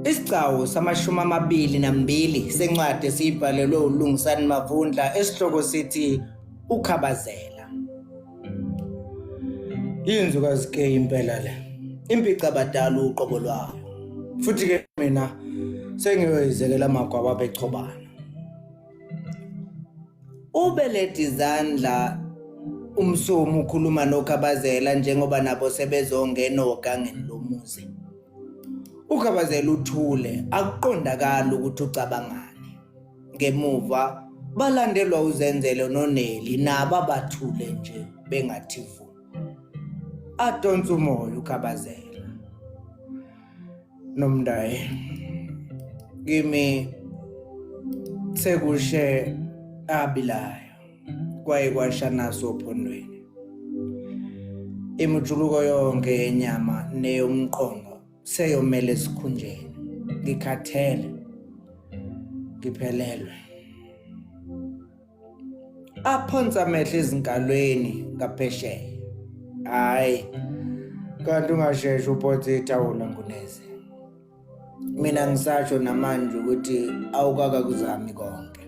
Isigcawu samashumi amabili nambili sencwadi esiyibhalelwe uLungisani Mavundla esihloko sithi ukhabazela. Yinzukazi ke impela le. Impica abadala uqobo lwayo. Futhi ke mina sengiyoyizekela amagwaba bechobana. Ubeleta izandla umsomo ukhuluma nokhabazela njengoba nabo sebezongena ogangeni lomuzi. Ukhabazela uthule akuqondakala ukuthi ucabangani. Ngemuva balandelwa uZenzele noNeli nabo abathule nje bengathi vu. Adonsa umoya ukhabazela. Nomndaye kimi sekushe abilayo kwaye kwashana sophondweni. Imujuluko yonke yenyama neyomqondo seyomele esikhunjeni. Ngikhathele ngiphelelwe. Aphonsa amehlo ezinkalweni ngaphesheya. Hayi kanti ungasheshe uphothe itawula Nguneze. Mina ngisasho namanje ukuthi awukaka kuzami konke.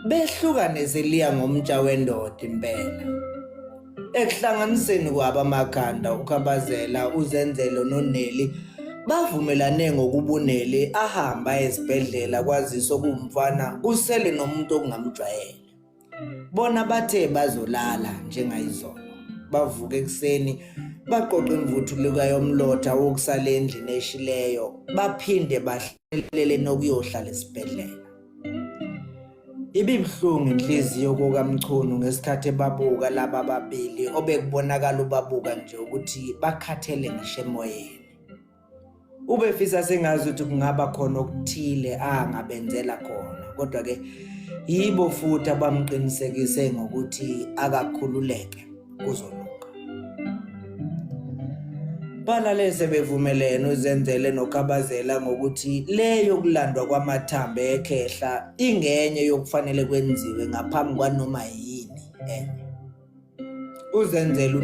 Behlukane seliya ngomtsha wendoda impela. Ekuhlanganiseni kwabo amakhanda ukhabazela uZenzele noNeli bavumelane ngokubuneli ahamba esibhedlela kwazisa kumfana usele nomuntu ongamjwayele. Bona bathe bazolala njengayizolo. Bavuka ekseni baqoqa imvuthu likayomlotha wokusala endlini eshileyo baphinde bahlelele nokuyohlala esibhedlela. Ibibhlungu inhliziyo kokaMchunu ngesikhathi babuka laba babili obekubonakala ubabuka nje ukuthi bakhathele ngisho emoyeni. Ubefisa sengazi ukuthi kungaba khona okuthile angabenzela khona kodwa ke yibo futhi abamqinisekise ngokuthi akakhululeke uzolunga. Balale sebevumelene uZenzele nokhabazela ngokuthi leyo kulandwa kwamathambo ekhehla ingenye yokufanele kwenziwe ngaphambi kwanoma yini enye. uZenzele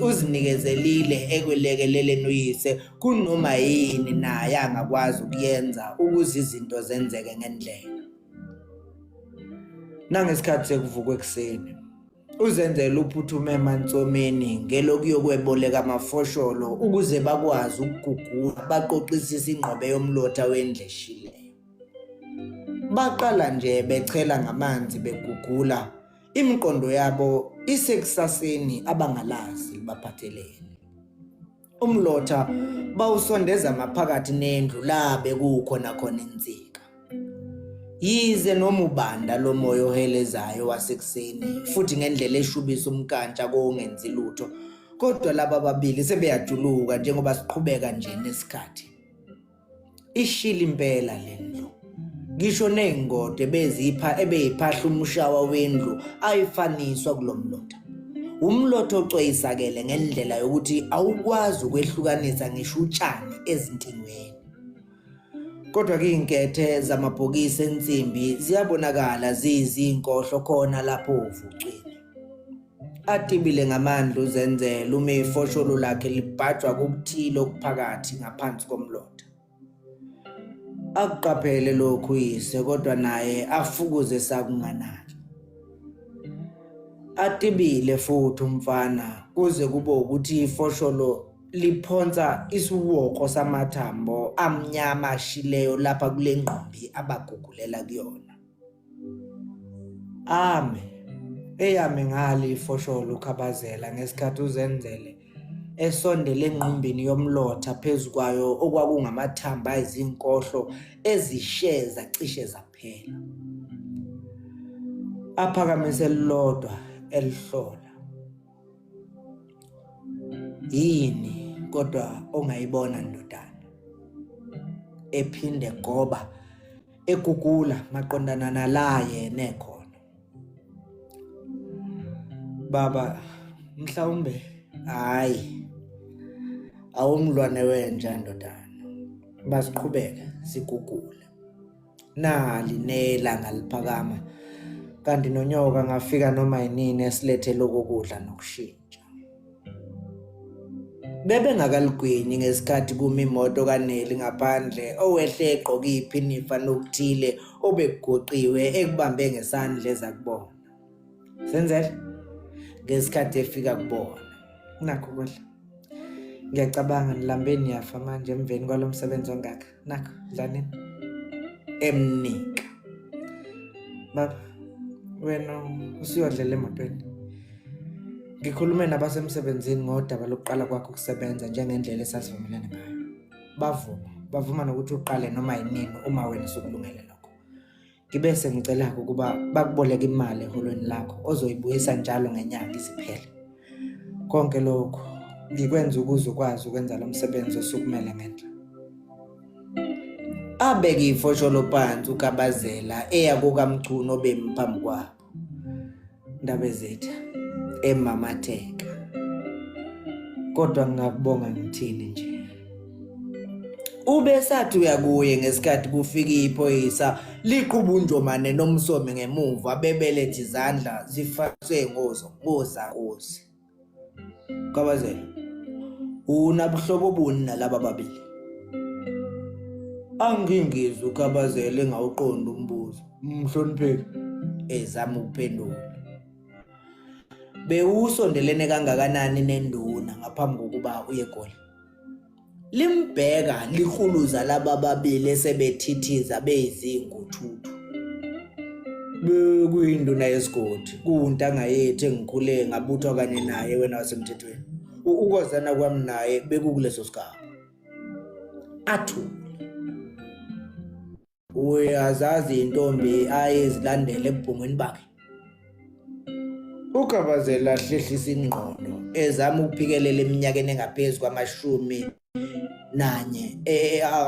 uzinikezelile ekwelekeleleni uyise kunoma yini naye angakwazi ukuyenza ukuze izinto zenzeke ngendlela. Nangesikhathi sekuvuka ekseni uZenzele uphuthume emantsomeni ngelokuyokweboleka amafosholo ukuze bakwazi ukugugula baqoqisisa ingqobe yomlotha wendleshileyo. Baqala nje bechela ngamanzi begugula imiqondo yabo isekusaseni abangalazi baphathelene. Umlotha bawusondeza maphakathi nendlu la bekukhona khona insika. Yize noma ubanda lomoya ohelezayo wasekuseni futhi ngendlela eshubisa umkantsha kongenzi lutho kodwa laba babili sebeyajuluka njengoba siqhubeka nje nesikhathi. Ishila impela lendlu. Ngisho nengodo ebeyiphahla umshawa wendlu ayifaniswa kulomlotha. Umlotha ocweyisakele ngendlela yokuthi awukwazi ukwehlukanisa ngisho utshani ezintingweni. Kodwa ke inkethe zamabhokisi ensimbi ziyabonakala zizinkohlo khona lapho uvucweni. Atibile ngamandla uZenzele ume ifosholo lakhe libhajwa kubuthile okuphakathi ngaphansi komlotha. Akuqaphele lokhu yise kodwa naye afukuze sakunganaki. Atibile futhi umfana kuze kube ukuthi ifosholo liphonsa isiwoko samathambo amnyama ashileyo lapha kule ngqombi abagugulela kuyona. Eyame ngale ifosholo ukhabazela ngesikhathi uZenzele esondele engqumbini yomlotha phezukwayo okwakungamathamba ezinkohlo ezisheza cishe zaphela. Aphakamise lodwa elihlola. Yini kodwa ongayibona ndodana? Ephinde goba egugula maqondana nala yena ekhona. Baba mhlawumbe hayi awumlwane wenja ndodana. Basiqhubeke sigugule. Nali nelanga liphakama kanti nonyoka ngafika noma yinini esilethe lokudla nokushintsha. Bebengakalugwinyi ngesikhathi kuma imoto kaNeli ngaphandle owehle egqoke iphinifa nokuthile obekugoqiwe ekubambe ngesandla ezakubona. Senzele ngesikhathi efika kubona. Nakho kodwa. Ngiyacabanga nilambe niyafa manje emveni kwalomsebenzi ongaka. Nakho dlanini. Emnika. Baba, wena usuyodlela emotweni. Ngikhulume nabasemsebenzini ngodaba lokuqala kwakho ukusebenza njengendlela esasivumelana ngayo. Bavuma nokuthi uqale noma yinini uma wena usukulungele lokho. Ngibese ngicela ukuba bakuboleka imali eholweni lakho ozoyibuyisa njalo ngenyanga isiphele. Konke lokho ngikwenza ukuze ukwazi ukwenza lo msebenzi osukumele ngendlela. Abeka ifosholo phansi uKabazela eya kukaMchunu obemphambi kwabo. Ndaba ezethu emamatheka. Kodwa ngingakubonga ngithini nje. Ube sathi uyakuye ngesikhathi kufika iphoyisa liqhuba uNjomane noMsomi ngemuva bebelethe izandla zifaswe ngozakosi. Kabazela, unabuhlobo buni nalaba babili? Angingizwe uKabazela engawuqonda umbuzo. Mhlonipheki, ezama ukuphendula. Bewusondelene kangakanani nenduna ngaphambi kokuba uye eGoli? Limbheka lihuluza laba babili esebethithiza beyizinguthuthu. Bekuyinduna yesigodi, kuuntanga yethu engikhule ngabuthwa kanye naye wena wasemthethweni. Ukozana kwami naye bekukuleso sigaba. Athu uyazazi intombi ayezilandela ebhungweni bakhe. uKabazela hlehlisa ingqondo ezama ukuphikelela eminyakeni engaphezulu kwamashumi nanye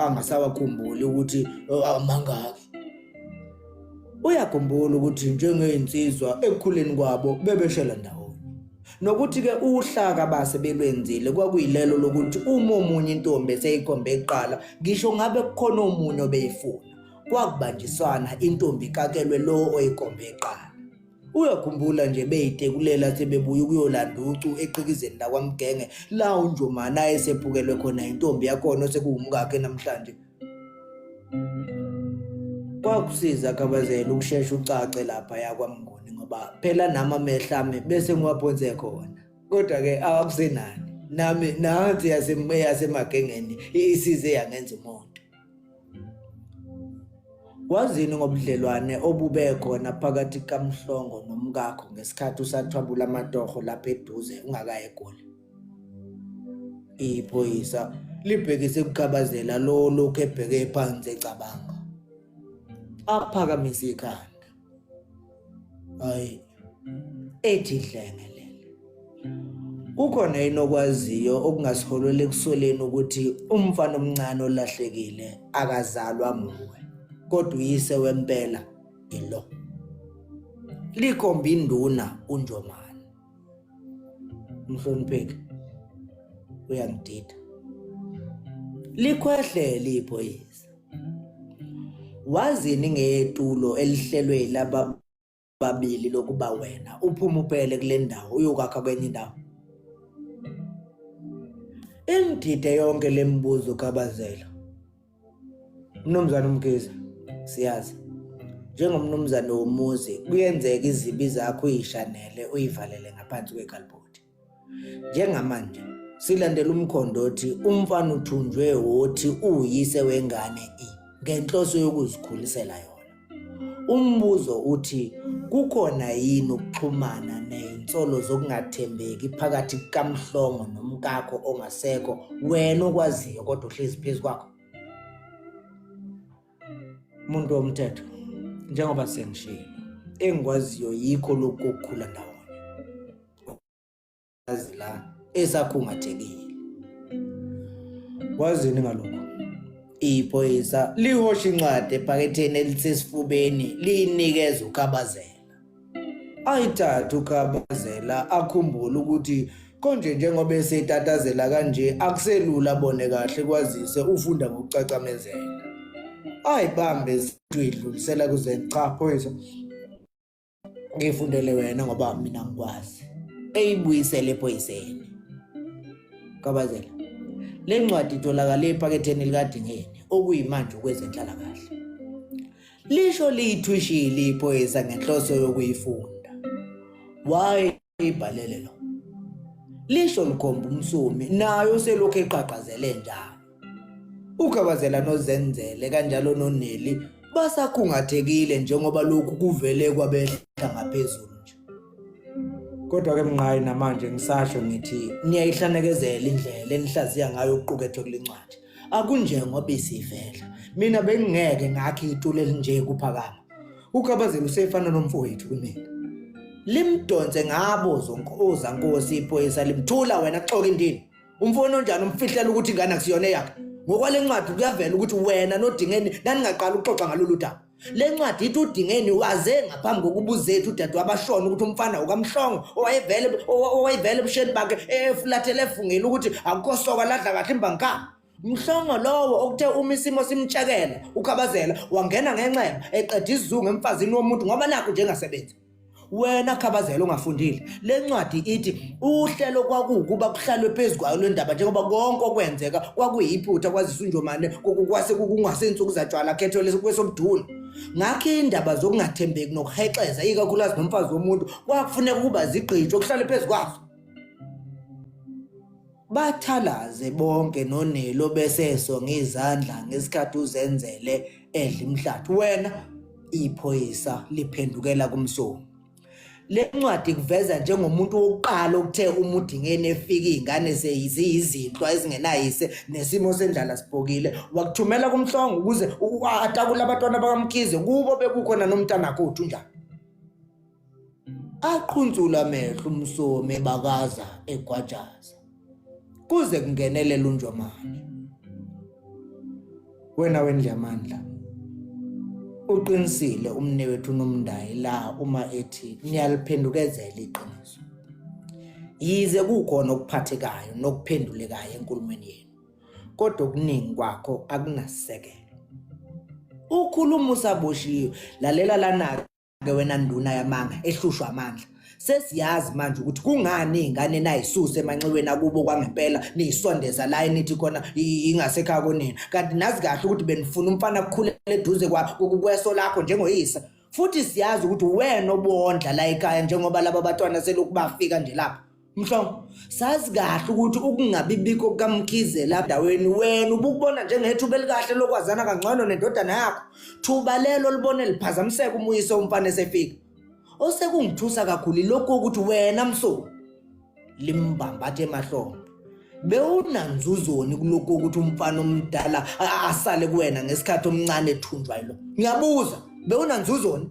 angasawakhumbuli ukuthi amangaki. Uyakhumbula ukuthi njengeinsizwa ekukhuleni kwabo bebeshela ndawonye. Nokuthi ke uhlaka base belwenzile kwakuyilelo lokuthi uma omunye intombi eseyikhombe eqala ngisho ngabe kukhona omunye obeyifuna kwakubanjiswana intombi kakelwe lo oyikhombe eqala. Uyakhumbula nje beyitekulela sebebuya ukuyolanda ucu eqhikizeni la kwaMgenge la uNjomane ayesephukelwe khona intombi yakhona osekuwumkakhe namhlanje. Kwakusiza Kabazela ukushesha ucace lapha yakwaMnguni ngoba phela nami amehlami bese ngiwaphonse khona. Kodwa ke akusenani. Nami nathi yasemagengeni isize yangenza umuntu. Wazini ngobudlelwane obube khona phakathi kaMhlongo nomkakho ngesikhathi usathwabula amatoho lapha eduze ungakaye eGoli? Iphoyisa libhekise kuKabazela lo lokho ebheke phansi ecabanga. Aphakamisa ikhanda. Hayi, ethi dlengelele. Ukhona inokwaziyo okungasiholwele ekusoleni ukuthi umfana omncane olahlekile akazalwa nguwe, kodwa uyise wempela ilo. Likhomba induna uNjomane. Mhlonipheki, uyangidida. Likhwehlele iphoyisa. Wazini ngetulo elihlelwe yilaba babili lokuba wena uphuma uphele kule ndawo uyokakha kwenye indawo? Imdide yonke lembuzo Kabazela. Mnumzane uMkhize, siyazi njengomnumzane womuzi kuyenzeka izibi zakho uyishanele uyivalele ngaphansi kwekhalibhodi. Njengamanje silandela umkhondo othi umfana uthunjwe wothi uyise wengane ngenhloso yokuzikhulisela yona. Umbuzo uthi kukhona yini ukuxhumana nezinsolo zokungathembeki phakathi kaMhlongo nomkakho ongasekho wena okwaziyo kodwa uhlezi phezu kwakho? Umuntu womthetho, njengoba sengishilo, engikwaziyo yikho lokhu okukhula ndawonye. Yazi la esakhungathekile. Wazini ngalokho? Iphoyisa lihosha incwadi ephaketheni elisesifubeni liyinikeza uKabazela. Ayithatha uKabazela akhumbula ukuthi konje njengoba esetatazela kanje akuselula abone kahle kwazise ufunda ngokucacamezela. Ayibambe sidlulisela kuze cha phoyisa. Ngifundele wena ngoba mina ngikwazi. Eyibuyisele ephoyiseni. Kabazela, le ncwadi itholakala ephaketheni likadingeni okuyimanje kwezenhlalakahle. Lisho liyithwishile iphoyisa ngenhloso yokuyifunda. Wayibhalele lo. Lisho likhomba umsumi nayo selokhu eqhaqhazele njalo. uKhabazela noZenzele kanjalo noNeli basakhungathekile njengoba lokhu kuvele kwabehla ngaphezulu nje. Kodwa ke Mnqayi namanje ngisasho ngithi niyayihlandekezela indlela enihlaziya ngayo uqukethwe kulencwadi. Akunjengoba isivela. Mina bengingeke ngakhe itulo elinje kuphakama. uKhabazela usefana nomfowethu kumina. Limdonse ngabo zonkoza Nkosi iphoyisa limthula wena xoka indini. Umfowenu onjani umfihlela ukuthi ingane akusiyona yakhe. Ngokwale ncwadi kuyavela ukuthi wena noDingeni naningaqala ukuxoxa ngalolu daba. Le ncwadi ithi uDingeni waze ngaphambi kokubuzethu udade wabashona ukuthi umfana ukaMhlongo owayevele ebusheni bakhe efulathele efungile ukuthi akukho soka ladla kahle imbangika. Mhlongo lowo okuthe uma isimo simtshekela uKhabazela wangena ngenceba eqeda isizungu emfazini womuntu ngoba nakho nje engasebenzi. Wena Khabazela ongafundile, le ncwadi ithi uhlelo kwakukuba kuhlalwe phezukwayo le ndaba njengoba konke okwenzeka kwakuyiphutha kwazisa uNjomane kwase kungasensuku zatshwala khetho lesobuduna. Ngakho indaba zokungathembeki nokuhexeza ikakhulukazi nomfazi womuntu kwakufuneka ukuba zigqitshwe kuhlalwe phezukwazo. Bathalaze bonke noNelo beseso ngizandla ngesikhathi uZenzele edla imhlathi. Wena iphoyisa liphendukela kumsomi. Le ncwadi kuveza njengomuntu wokuqala okuthe uMudingeni efika izingane seyizinhlwa ezingenayise nesimo sendlala sibhokile wakuthumela kuMhlongo ukuze atakula abantwana bakaMkhize kubo bekukhona nomntana kodwa njalo. Aqhuntsula amehlo umsomi bakaza egwajaza kuze kungenelela uNjomane. Wena wendlamandla uqinisile umnewethu uNomndayi la uma ethi niyaliphendukezela iqiniso. Yize kukhona okuphathekayo nokuphendulekayo enkulumweni yenu, kodwa okuningi kwakho akunasisekelo. Ukhuluma usaboshiwe, lalela lana-ke wena nduna yamanga ehlushwa amandla. Sesiyazi manje ukuthi kungani izingane nayisuse emanxiweni akubo kwangempela niyisondeza la enithi khona ingasekhaya konina. Kanti nazi kahle ukuthi benifuna umfana kukhulele eduze kweso lakho njengoyisa. Futhi siyazi ukuthi wena obondla la ekhaya njengoba laba batwana selokhu bafika nje lapha. Mhlongo, sazi kahle ukuthi ukungabibikho kukaMkhize la ndaweni wena ubukubona njengethuba elikahle lokwazana kangcono nendodana yakho. Thuba lelo libone liphazamiseka umuyise umfana esefika. Osekungithusa kakhulu lokho ukuthi wena Msomi limbambathe emahlombe. Bewunanzuzoni kuloko ukuthi umfana omdala asale kuwena ngesikhathi omncane ethunjwa yilo. Ngiyabuza, bewunanzuzoni?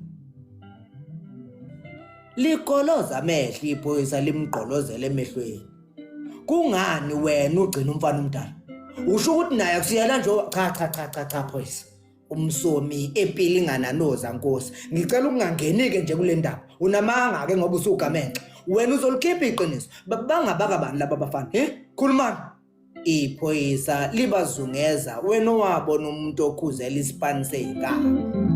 Likoloza amehlo iphoyisa limgqolozela emehlweni. Kungani wena ugcina umfana omdala? Usho ukuthi naye akusiyela nje cha phoyisa. Umsomi epilingana noza Nkosi. Ngicela ukungangenike nje kule ndaba. Unamanga ke ngoba usugamenxe. Wena uzolikhipha iqiniso. Bangabaka bani laba bafana? Khulumani. Iphoyisa libazungeza wena owabona umuntu okhuzela isipani seyigaba.